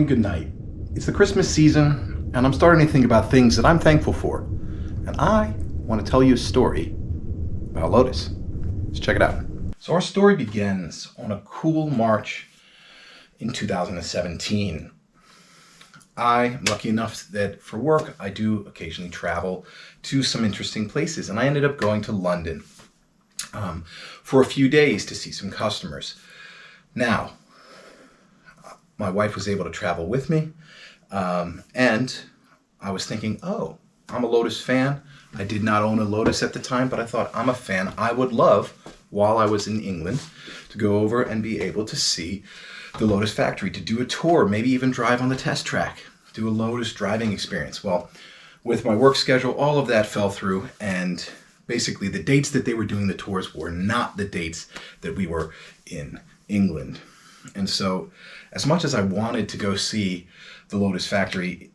good night. It's the Christmas season, and I'm starting to think about things that I'm thankful for. And I want to tell you a story about Lotus. Let's check it out. So our story begins on a cool March in 2017. I'm lucky enough that for work, I do occasionally travel to some interesting places, and I ended up going to London for a few days to see some customers. Now, my wife was able to travel with me, and I was thinking, oh, I'm a Lotus fan. I did not own a Lotus at the time, but I thought, I'm a fan. I would love, while I was in England, to go over and be able to see the Lotus factory, to do a tour, maybe even drive on the test track, do a Lotus driving experience. Well, with my work schedule, all of that fell through, and basically the dates that they were doing the tours were not the dates that we were in England. And so, as much as I wanted to go see the Lotus factory,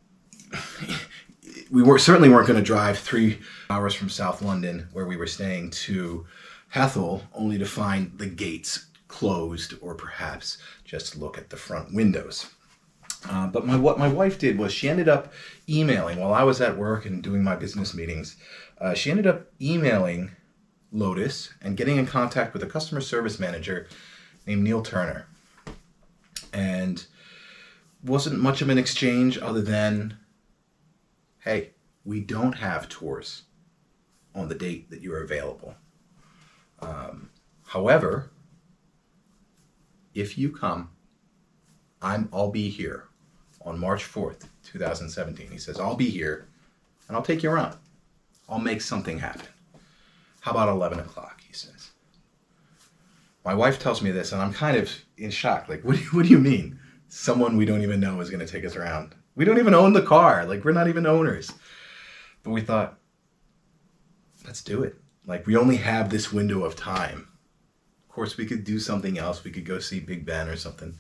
we certainly weren't going to drive 3 hours from South London, where we were staying, to Hethel, only to find the gates closed, or perhaps just look at the front windows. But what my wife did was she ended up emailing, while I was at work and doing my business meetings, she ended up emailing Lotus and getting in contact with a customer service manager named Neil Turner. And wasn't much of an exchange other than, hey, we don't have tours on the date that you are available. However, if you come, I'll be here on March 4th, 2017. He says, I'll be here and I'll take you around. I'll make something happen. How about 11 o'clock, he says. My wife tells me this and I'm kind of in shock. Like, what do you mean? Someone we don't even know is going to take us around. We don't even own the car. Like, we're not even owners. But we thought, let's do it. Like, we only have this window of time. Of course, we could do something else. We could go see Big Ben or something.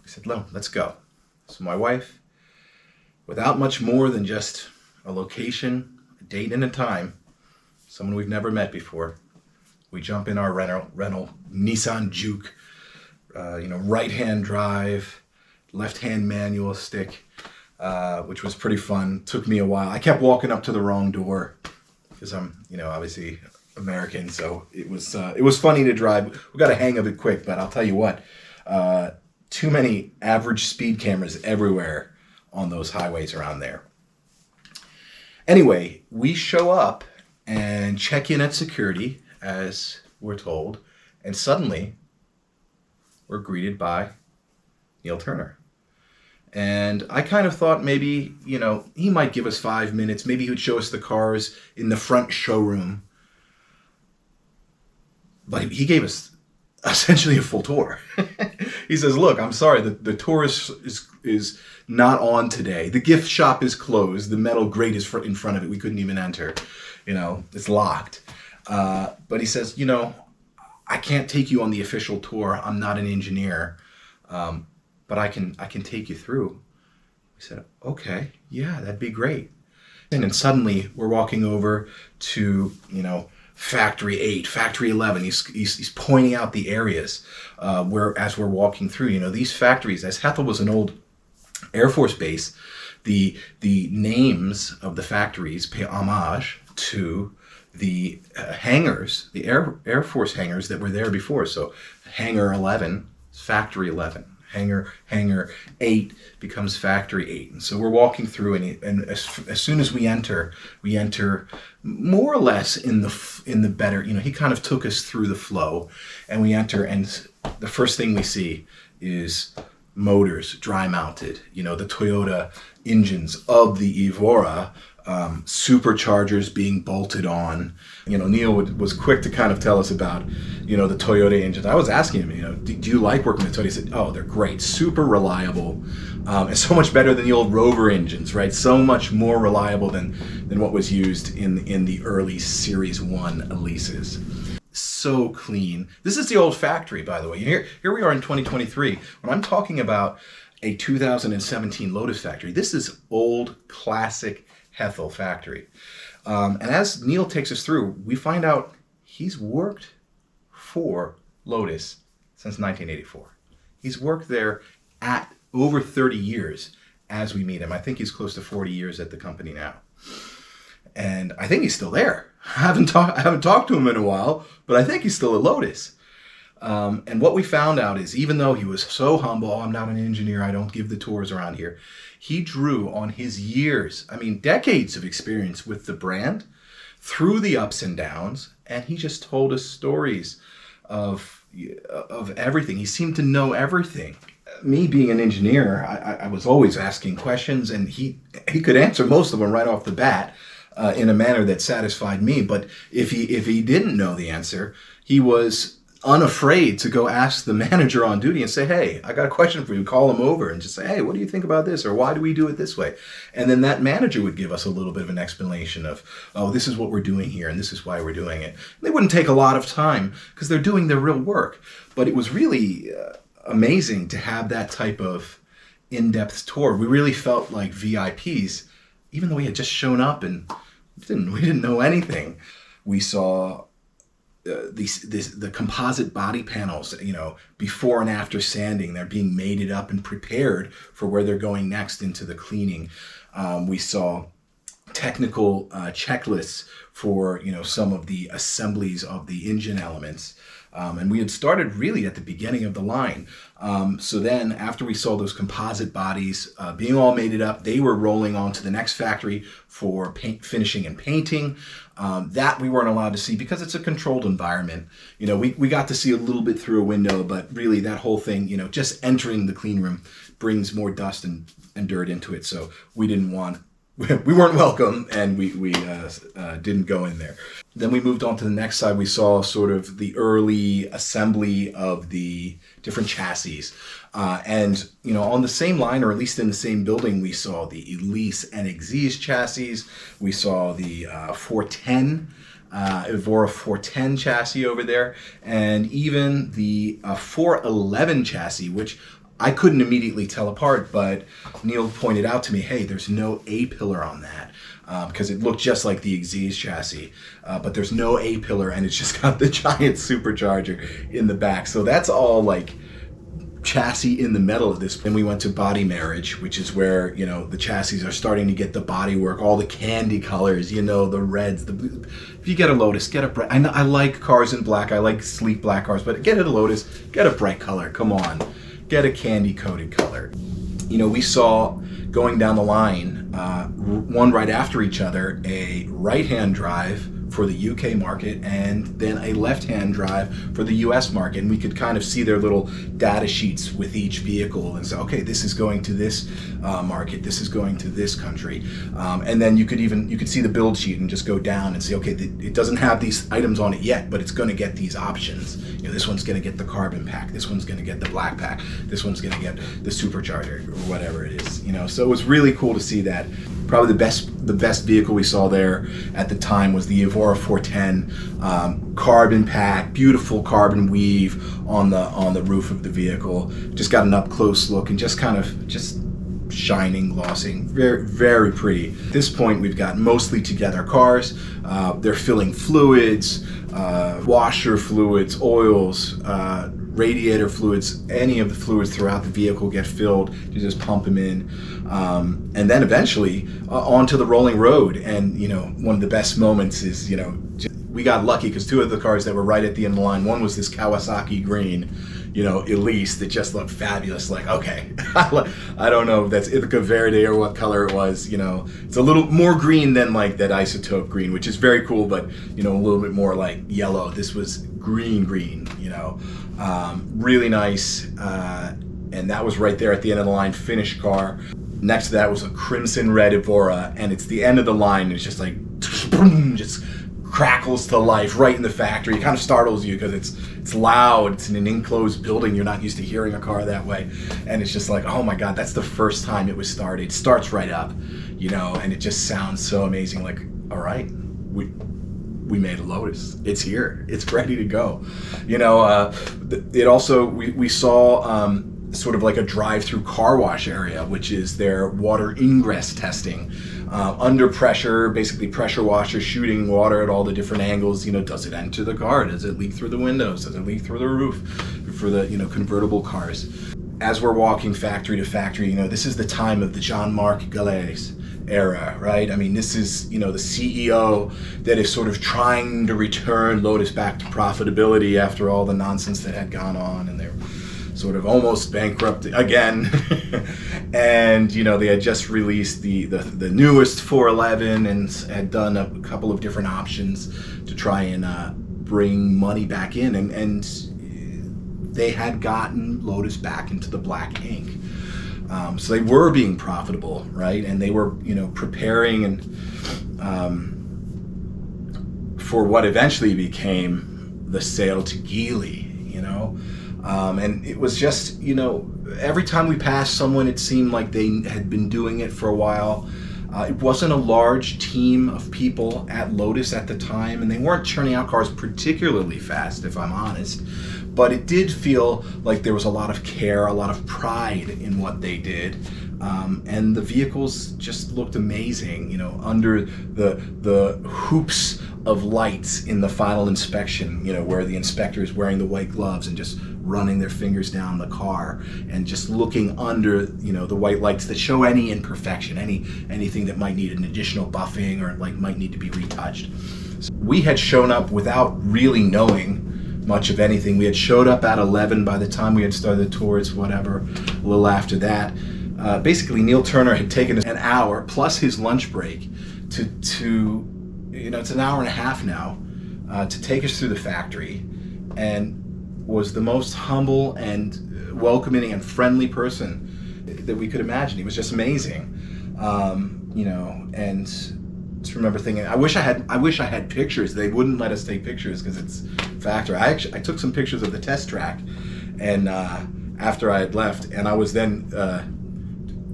We said, no, let's go. So my wife, without much more than just a location, a date and a time, someone we've never met before, we jump in our rental Nissan Juke, right-hand drive, left-hand manual stick, which was pretty fun. Took me a while. I kept walking up to the wrong door because I'm, obviously American, so it was funny to drive. We got a hang of it quick, but I'll tell you what, too many average speed cameras everywhere on those highways around there. Anyway, we show up and check in at security, as we're told, and suddenly we're greeted by Neil Turner. And I kind of thought maybe, he might give us 5 minutes. Maybe he would show us the cars in the front showroom. But he gave us essentially a full tour. He says, look, I'm sorry, the tour is not on today. The gift shop is closed. The metal grate is in front of it. We couldn't even enter. It's locked. But he says, I can't take you on the official tour. I'm not an engineer. But I can take you through. We said, okay, yeah, that'd be great. And then suddenly we're walking over to, Factory 8, Factory 11. He's pointing out the areas as we're walking through. These factories, as Hethel was an old Air Force base, the names of the factories pay homage to the hangars, the Air Force hangars that were there before. So Hangar 11 is Factory 11. Hangar 8 becomes Factory 8. And so we're walking through, and as soon as we enter more or less in the better, he kind of took us through the flow, and we enter, and the first thing we see is motors dry mounted, the Toyota engines of the Evora, superchargers being bolted on. Neil was quick to kind of tell us about, the Toyota engines. I was asking him, do you like working with Toyota? He said, oh, they're great, super reliable, and so much better than the old Rover engines, right? So much more reliable than what was used in the early Series 1 Elises. So clean. This is the old factory, by the way. Here we are in 2023. When I'm talking about a 2017 Lotus factory, this is old Classic Hethel Factory. And as Neil takes us through, we find out he's worked for Lotus since 1984. He's worked there at over 30 years as we meet him. I think he's close to 40 years at the company now. And I think he's still there. I haven't talked to him in a while, but I think he's still at Lotus. And what we found out is, even though he was so humble, I'm not an engineer, I don't give the tours around here, he drew on his years, decades of experience with the brand, through the ups and downs, and he just told us stories of everything. He seemed to know everything. Me being an engineer, I was always asking questions, and he could answer most of them right off the bat in a manner that satisfied me. But if he didn't know the answer, he was unafraid to go ask the manager on duty and say, hey, I got a question for you. Call him over and just say, hey, what do you think about this? Or why do we do it this way? And then that manager would give us a little bit of an explanation of, oh, this is what we're doing here and this is why we're doing it. And they wouldn't take a lot of time because they're doing their real work. But it was really amazing to have that type of in-depth tour. We really felt like VIPs, even though we had just shown up and we didn't know anything. We saw the composite body panels, before and after sanding. They're being mated up and prepared for where they're going next into the cleaning. We saw technical checklists for some of the assemblies of the engine elements. And we had started really at the beginning of the line. So then after we saw those composite bodies being all mated up, they were rolling on to the next factory for finishing and painting. That we weren't allowed to see because it's a controlled environment. We got to see a little bit through a window, but really that whole thing, just entering the clean room brings more dust and dirt into it. So we weren't welcome, and we didn't go in there. Then we moved on to the next side. We saw sort of the early assembly of the different chassis. And on the same line, or at least in the same building, we saw the Elise and Exige chassis. We saw the 410, Evora 410 chassis over there, and even the 411 chassis, which I couldn't immediately tell apart, but Neil pointed out to me, hey, there's no A-pillar on that, because it looked just like the Exige chassis, but there's no A-pillar, and it's just got the giant supercharger in the back. So that's all like chassis in the metal of this. Then we went to body marriage, which is where, the chassis are starting to get the body work, all the candy colors, the reds, the blue. If you get a Lotus, get a bright, I like cars in black, I like sleek black cars, but get a Lotus, get a bright color, come on. Get a candy-coated color. We saw going down the line, one right after each other, a right-hand drive for the UK market and then a left-hand drive for the US market. And we could kind of see their little data sheets with each vehicle and say, okay, this is going to this market, this is going to this country. And then you could see the build sheet and just go down and say, okay, it doesn't have these items on it yet, but it's going to get these options. This one's going to get the carbon pack, this one's going to get the black pack, this one's going to get the supercharger or whatever it is. So it was really cool to see that. Probably the best vehicle we saw there at the time was the Evora 410 carbon pack, beautiful carbon weave on the roof of the vehicle. Just got an up close look and just shining, glossing, very, very pretty. At this point, we've got mostly together cars. They're filling fluids, washer fluids, oils, radiator fluids, any of the fluids throughout the vehicle get filled. You just pump them in. And then eventually onto the rolling road. And, one of the best moments is, we got lucky because two of the cars that were right at the end of the line, one was this Kawasaki green, Elise that just looked fabulous. Like, okay, I don't know if that's Ithaca Verde or what color it was, it's a little more green than like that isotope green, which is very cool, but, a little bit more like yellow. This was green, really nice. And that was right there at the end of the line, finished car. Next to that was a crimson red Evora, and it's the end of the line, and it's just like, boom, just crackles to life right in the factory. It kind of startles you because it's loud. It's in an enclosed building. You're not used to hearing a car that way, and it's just like, oh my God, that's the first time it was started. It starts right up, and it just sounds so amazing. Like, all right, we made a Lotus. It's here. It's ready to go. It also we saw sort of like a drive-through car wash area, which is their water ingress testing. Under pressure, basically pressure washer shooting water at all the different angles. Does it enter the car? Does it leak through the windows? Does it leak through the roof? For the convertible cars. as we're walking factory to factory, you know, this is the time of the Jean-Marc Galais era, right? I mean, this is, you know, the CEO that is sort of trying to return Lotus back to profitability after all the nonsense that had gone on, and they're sort of almost bankrupt again. And, you know, they had just released the newest 411 and had done a couple of different options to try and bring money back in, and they had gotten Lotus back into the black ink. So they were being profitable, right? And they were, you know, preparing and for what eventually became the sale to Geely, you know. And it was just, you know, every time we passed someone, it seemed like they had been doing it for a while. It wasn't a large team of people at Lotus at the time, and they weren't churning out cars particularly fast, if I'm honest. But it did feel like there was a lot of care, a lot of pride in what they did. And the vehicles just looked amazing, you know, under the hoops of lights in the final inspection, you know, where the inspector is wearing the white gloves and just running their fingers down the car and just looking under, you know, the white lights that show any imperfection, anything that might need an additional buffing or like might need to be retouched. So we had shown up without really knowing much of anything. We had showed up at 11 by the time we had started the tours, whatever, a little after that. Basically, Neil Turner had taken an hour plus his lunch break to you know, it's an hour and a half now, to take us through the factory, and was the most humble and welcoming and friendly person that we could imagine. He was just amazing, you know. And just remember thinking, I wish I had pictures. They wouldn't let us take pictures because it's factory. I took some pictures of the test track, and after I had left, and I was then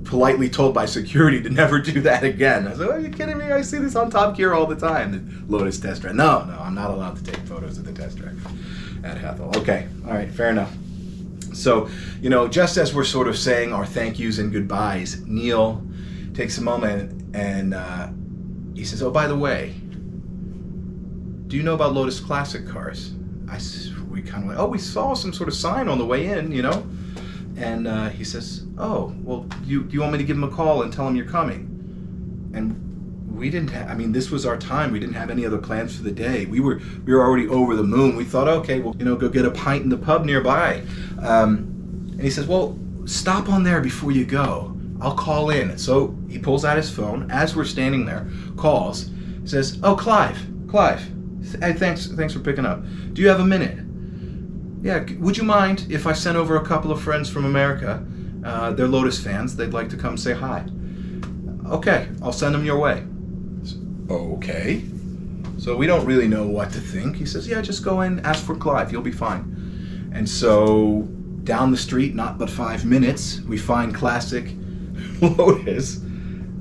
politely told by security to never do that again. I said, "Are you kidding me? I see this on Top Gear all the time, the Lotus test track." No, I'm not allowed to take photos of the test track at Hethel. Okay, all right, fair enough. So, you know, just as we're sort of saying our thank yous and goodbyes, Neil takes a moment and he says, "Oh, by the way, do you know about Lotus Classic Cars?" We kind of like, "Oh, we saw some sort of sign on the way in, you know." And he says, "Oh, well, do you want me to give him a call and tell him you're coming?" And we didn't have, I mean, this was our time. We didn't have any other plans for the day. We were already over the moon. We thought, okay, well, you know, go get a pint in the pub nearby. And he says, "Well, stop on there before you go. I'll call in." So he pulls out his phone as we're standing there, calls, says, "Oh, Clive, hey, thanks for picking up. Do you have a minute? Yeah, would you mind if I sent over a couple of friends from America? They're Lotus fans. They'd like to come say hi." "Okay, I'll send them your way." Okay. So we don't really know what to think. He says, "Yeah, just go in, ask for Clive. You'll be fine." And so down the street, not but 5 minutes, we find Classic Lotus,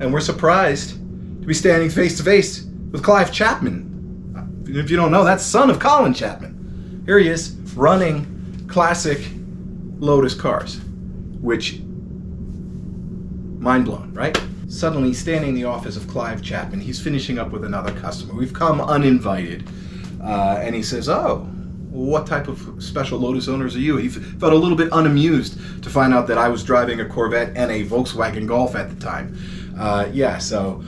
and we're surprised to be standing face to face with Clive Chapman. If you don't know, that's son of Colin Chapman. Here he is, running Classic Lotus cars, which, mind blown, right? Suddenly, standing in the office of Clive Chapman, he's finishing up with another customer. We've come uninvited, and he says, "Oh, what type of special Lotus owners are you?" He felt a little bit unamused to find out that I was driving a Corvette and a Volkswagen Golf at the time. Yeah, so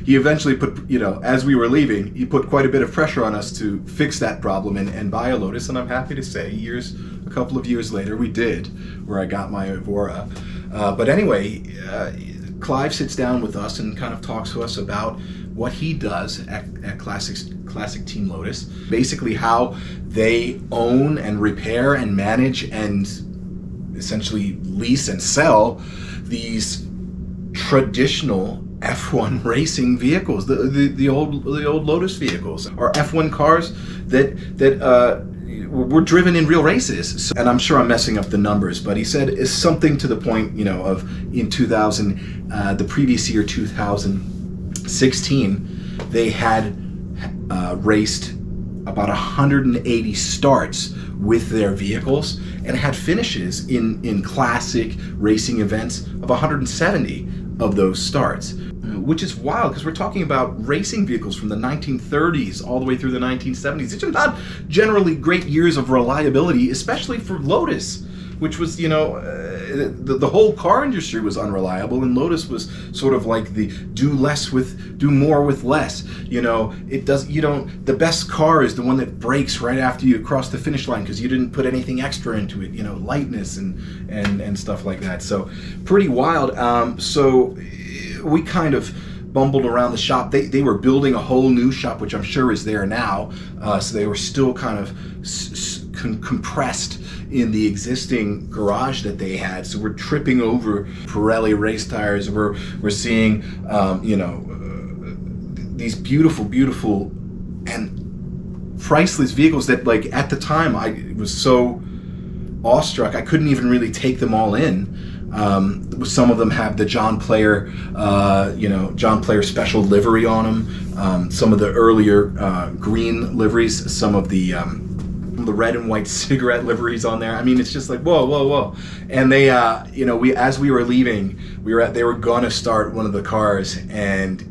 he eventually put, you know, as we were leaving, he put quite a bit of pressure on us to fix that problem and buy a Lotus, and I'm happy to say, a couple of years later, we did, where I got my Evora. But anyway, Clive sits down with us and kind of talks to us about what he does at Classic Team Lotus, basically how they own and repair and manage and essentially lease and sell these traditional F1 racing vehicles, the old Lotus vehicles, or F1 cars that were driven in real races. So, and I'm sure I'm messing up the numbers, but he said it's something to the point, you know, of in 2000, the previous year, 2016, they had raced about 180 starts with their vehicles and had finishes in classic racing events of 170 of those starts, which is wild because we're talking about racing vehicles from the 1930s all the way through the 1970s. These are not generally great years of reliability, especially for Lotus, which was, you know, the whole car industry was unreliable, and Lotus was sort of like the do more with less. The best car is the one that breaks right after you cross the finish line because you didn't put anything extra into it, lightness and stuff like that. So pretty wild. So we kind of bumbled around the shop. They were building a whole new shop, which I'm sure is there now. So they were still kind of compressed in the existing garage that they had. So we're tripping over Pirelli race tires. We're seeing, these beautiful and priceless vehicles that, like, at the time I was so awestruck I couldn't even really take them all in. Some of them have the John Player special livery on them. Some of the earlier green liveries, some of the red and white cigarette liveries on there. I mean, it's just like whoa. And they, as we were leaving, they were gonna start one of the cars, and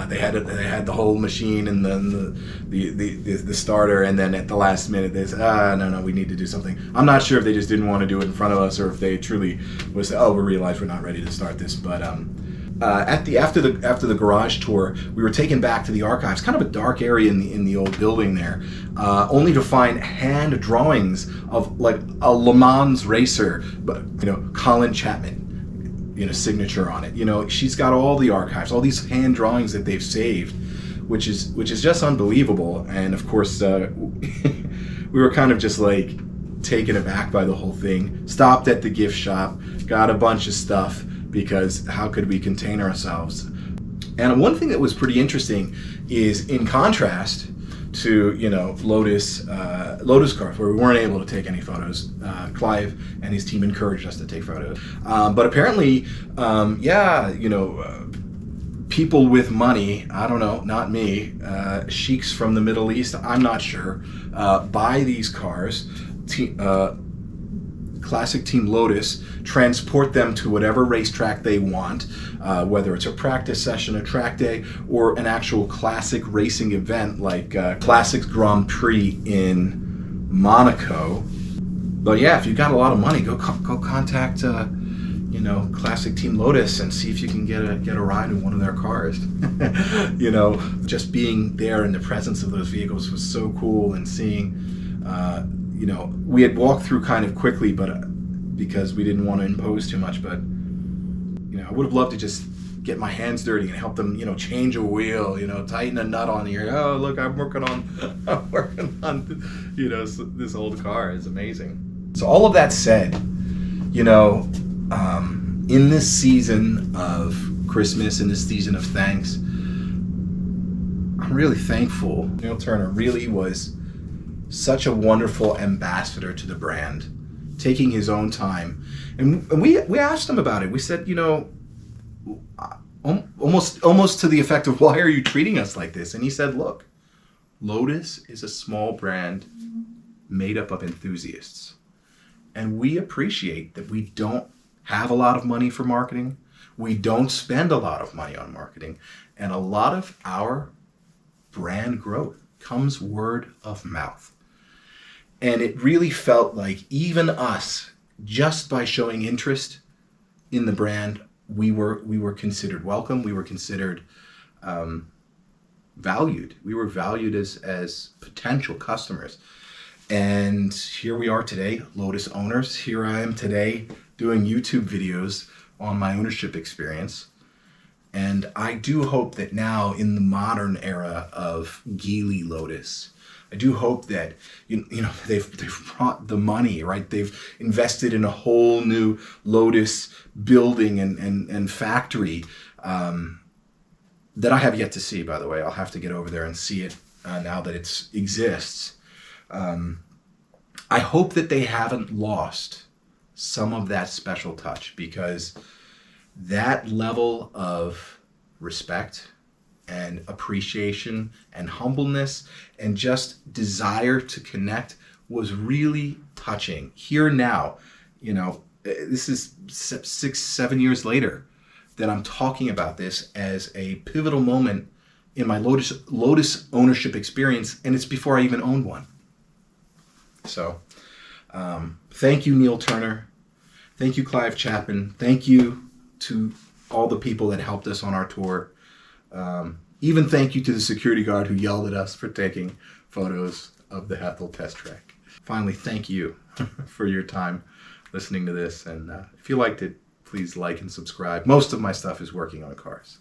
they had the whole machine and then the starter, and then at the last minute they said, no, we need to do something. I'm not sure if they just didn't want to do it in front of us, or if they truly was, we realized we're not ready to start this. But after the garage tour, we were taken back to the archives, kind of a dark area in the old building there, only to find hand drawings of, like, a Le Mans racer, but Clive Chapman, signature on it. She's got all the archives, all these hand drawings that they've saved, which is just unbelievable. And of course, we were kind of just like taken aback by the whole thing. Stopped at the gift shop, got a bunch of stuff, because how could we contain ourselves? And one thing that was pretty interesting is, in contrast to Lotus Cars, where we weren't able to take any photos, Clive and his team encouraged us to take photos, but apparently people with money, I don't know, not me, sheiks from the Middle East, I'm not sure, buy these cars, Classic Team Lotus, transport them to whatever racetrack they want, whether it's a practice session, a track day, or an actual classic racing event like Classic Grand Prix in Monaco. But yeah, if you've got a lot of money, go contact Classic Team Lotus and see if you can get a ride in one of their cars. Just being there in the presence of those vehicles was so cool, and seeing we had walked through kind of quickly, but because we didn't want to impose too much, but I would have loved to just get my hands dirty and help them, change a wheel, tighten a nut on here. Oh, look, I'm working on this old car. It's amazing. So all of that said, in this season of Christmas, in this season of thanks, I'm really thankful. Neil Turner really was such a wonderful ambassador to the brand, taking his own time. And we asked him about it. We said, almost to the effect of, why are you treating us like this? And he said, look, Lotus is a small brand made up of enthusiasts. And we appreciate that we don't have a lot of money for marketing. We don't spend a lot of money on marketing. And a lot of our brand growth comes word of mouth. And it really felt like even us, just by showing interest in the brand, we were considered welcome. We were considered valued. We were valued as potential customers. And here we are today, Lotus owners. Here I am today doing YouTube videos on my ownership experience. And I do hope that now, in the modern era of Geely Lotus, I do hope that they've brought the money, right? They've invested in a whole new Lotus building and factory that I have yet to see, by the way. I'll have to get over there and see it now that it exists. I hope that they haven't lost some of that special touch, because that level of respect and appreciation and humbleness and just desire to connect was really touching. Here now, this is 6-7 years later that I'm talking about this as a pivotal moment in my Lotus ownership experience, and it's before I even owned one. So thank you, Neil Turner. Thank you, Clive Chapman. Thank you to all the people that helped us on our tour. Even thank you to the security guard who yelled at us for taking photos of the Hethel test track. Finally, thank you for your time listening to this. And if you liked it, please like and subscribe. Most of my stuff is working on cars.